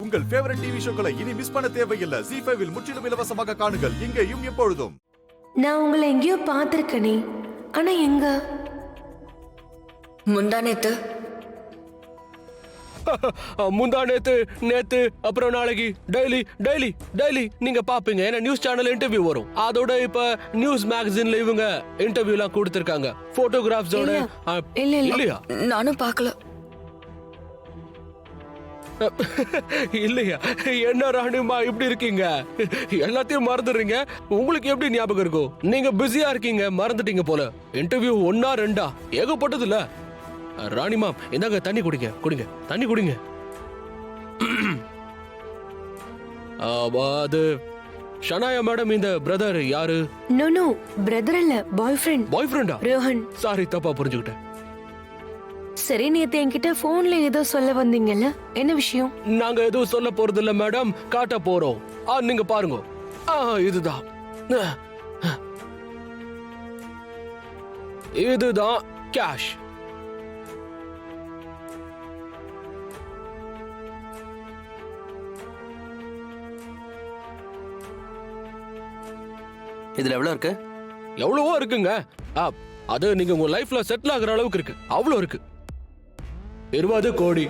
உங்கள் favourite TV ஷோக்களை இனி miss பண்ண தேவையில்லை. ZEE5 இல் முற்றிலும் இலவசமாக காணுங்கள். இங்கேயும் எப்பொழுதும். நான் உங்களை எங்கேயோ பார்த்திருக்கனே, ஆனா எங்க? முந்தானேத்து முந்தானேத்து, நேத்து, அப்புறம் நாளைக்கு டெய்லி டெய்லி டெய்லி நீங்க பாப்பீங்க. ஏன்னா நியூஸ் சேனல் இன்டர்வியூ வரும். அதோட இப்ப நியூஸ் மேகசின்ல இவங்க இன்டர்வியூ எல்லாம் கொடுத்திருக்காங்க. போட்டோகிராஃப்ஸோட. இல்லையா? நானும் பார்க்கல. இல்லையா? என்ன ராணிமா இப்படி இருக்கீங்க? எல்லாத்தையும் மறந்துடுறீங்க. உங்களுக்கு எப்படி ஞாபகம் இருக்கும்? நீங்க பிஸியா இருக்கீங்க, மறந்துட்டீங்க போல. இன்டர்வியூ 1 2 ஏகப்பட்டது இல்ல. ராணிமா இந்தாங்க தண்ணி குடிங்க, குடிங்க, தண்ணி குடிங்க. அது ஷனாயா மேடம், இந்த பிரதர் யாரு? நோ பிரதர் இல்ல, பாய் ஃப்ரெண்ட். பாய் ஃப்ரெண்டா? ரோஹன். சாரி, தப்பா புரிஞ்சுக்கிட்டேன். சரி, நேத்து என்கிட்ட போன்ல ஏதோ சொல்ல வந்தீங்கல்ல, என்ன விஷயம்? நாங்க எதுவும் சொல்ல போறது இல்ல மேடம், காட்ட போறோம். நீங்க பாருங்க. இதுதான் இதுதான் கேஷ். இதுல எவ்வளவு இருக்கு? எவ்வளவோ இருக்குங்க. அது நீங்க உங்க லைஃப்ல செட்டில் ஆகுற அளவுக்கு இருக்கு. அவ்வளவு இருக்கு. 20 கோடி.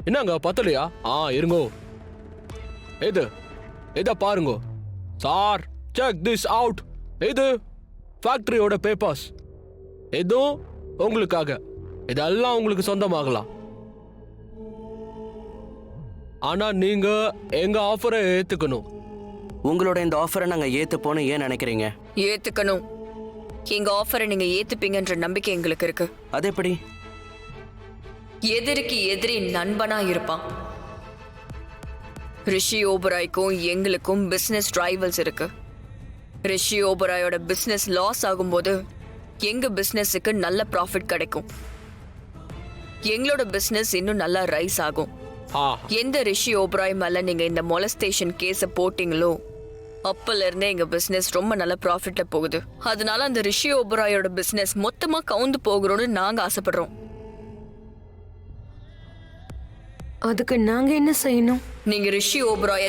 என்னங்க பத்தலையா? இருங்கோ. இத பாருங்க சார், செக் திஸ் அவுட். இது ஃபேக்டரியோட பேப்பர்ஸ். இதுவும் உங்களுக்காக. இதெல்லாம் உங்களுக்கு சொந்தமாகலாம். ஆனா நீங்க எங்க ஆஃபரை ஏத்துக்கணும். உங்களோட இந்த ஆஃபரை நாங்க ஏத்துப்போன்னு ஏன் நினைக்கிறீங்க? ஏத்துக்கணும். எங்க ஆஃபரை நீங்க ஏத்துப்பீங்கன்ற நம்பிக்கை எங்களுக்கு இருக்கு. அது எப்படி? எதிரிக்கு எதிரி நண்பனா இருப்பான். ரிஷி ஓபராய்க்கும் எங்களுக்கும் பிசினஸ் ரைவல்ஸ் இருக்கு. ரிஷி ஓபராயோட பிசினஸ் லாஸ் ஆகும்போது எங்க பிசினஸுக்கு நல்ல ப்ராஃபிட் கிடைக்கும். எங்களோட பிசினஸ் இன்னும் நல்லா ரைஸ் ஆகும். எந்த ரிஷி ஓபராய் மேல நீங்க இந்த மொலஸ்டேஷன் கேஸ போட்டீங்களோ அப்பல இருந்தே எங்க பிசினஸ் ரொம்ப நல்ல ப்ராஃபிட்ல போகுது. அதனால அந்த ரிஷி ஓபராயோட பிசினஸ் மொத்தமா கவுந்து போகிறோம்னு நாங்க ஆசைப்படுறோம். அதுக்கு நாங்க என்ன செய்யணும்? நீங்க ரிஷி ஓபராய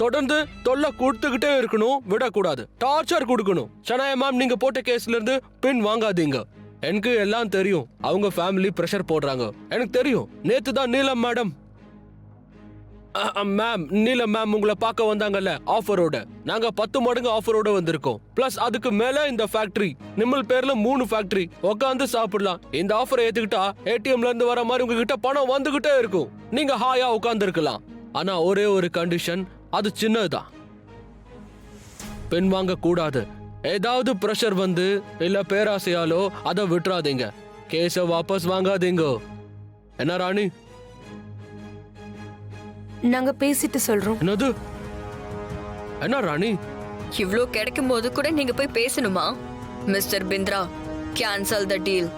தொடர்ந்து தொல்லை கொடுத்துக்கிட்டே இருக்கணும், விடக்கூடாது. டார்ச்சர் கொடுக்கணும். ஷனாயா மேம், நீங்க போட்ட கேஸ்ல இருந்து பின் வாங்காதீங்க. எனக்கு எல்லாம் தெரியும். அவங்க ஃபேமிலி பிரஷர் போடுறாங்க, எனக்கு தெரியும். நேத்து தான் நீலம் மேடம் நீலம் மேம் உங்களை பார்க்க வந்தாங்கல்ல ஆஃபரோட. நாங்க 10 மடங்கு ஆஃபரோட வந்திருக்கோம். பிளஸ் அதுக்கு மேல இந்த ஃபேக்டரி, நிம்மல் பேர்ல 3 ஃபேக்டரி. உட்காந்து சாப்பிடலாம். இந்த ஆஃபரை ஏத்துக்கிட்டா ஏடிஎம்ல இருந்து வர மாதிரி உங்ககிட்ட பணம் வந்துகிட்டே இருக்கும். நீங்க ஹாயா உட்கார்ந்து இருக்கலாம். ஆனா ஒரே ஒரு கண்டிஷன், அது சின்னதுதான். பின் வாங்க கூடாது. ஏதாவது பிரஷர் வந்து இல்ல பேராசையாலோ அதை விட்டுறாதீங்க. கேஸ வாபஸ் வாங்காதீங்க. என்ன ராணி? நாங்க பேசிட்டு சொல்றோம். என்னது? என்ன ராணி? இவ்ளோ கிடைக்கும் போது கூட நீங்க போய் பேசணுமா? Mister Bindra, cancel the deal.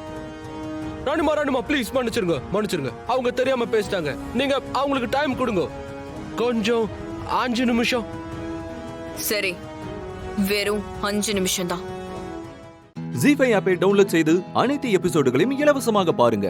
ராணிமா ப்ளீஸ் மன்னிச்சிருங்க. அவங்க தெரியாம பேசிட்டாங்க. நீங்க அவங்களுக்கு டைம் கொடுங்க, கொஞ்சம் 5 நிமிஷம். சரி, வெறும் 5 நிமிஷம் தான். ZEE5 ஆப்பை டவுன்லோட் செய்து அனைத்து எபிசோடுகளையும் இலவசமாக பாருங்க.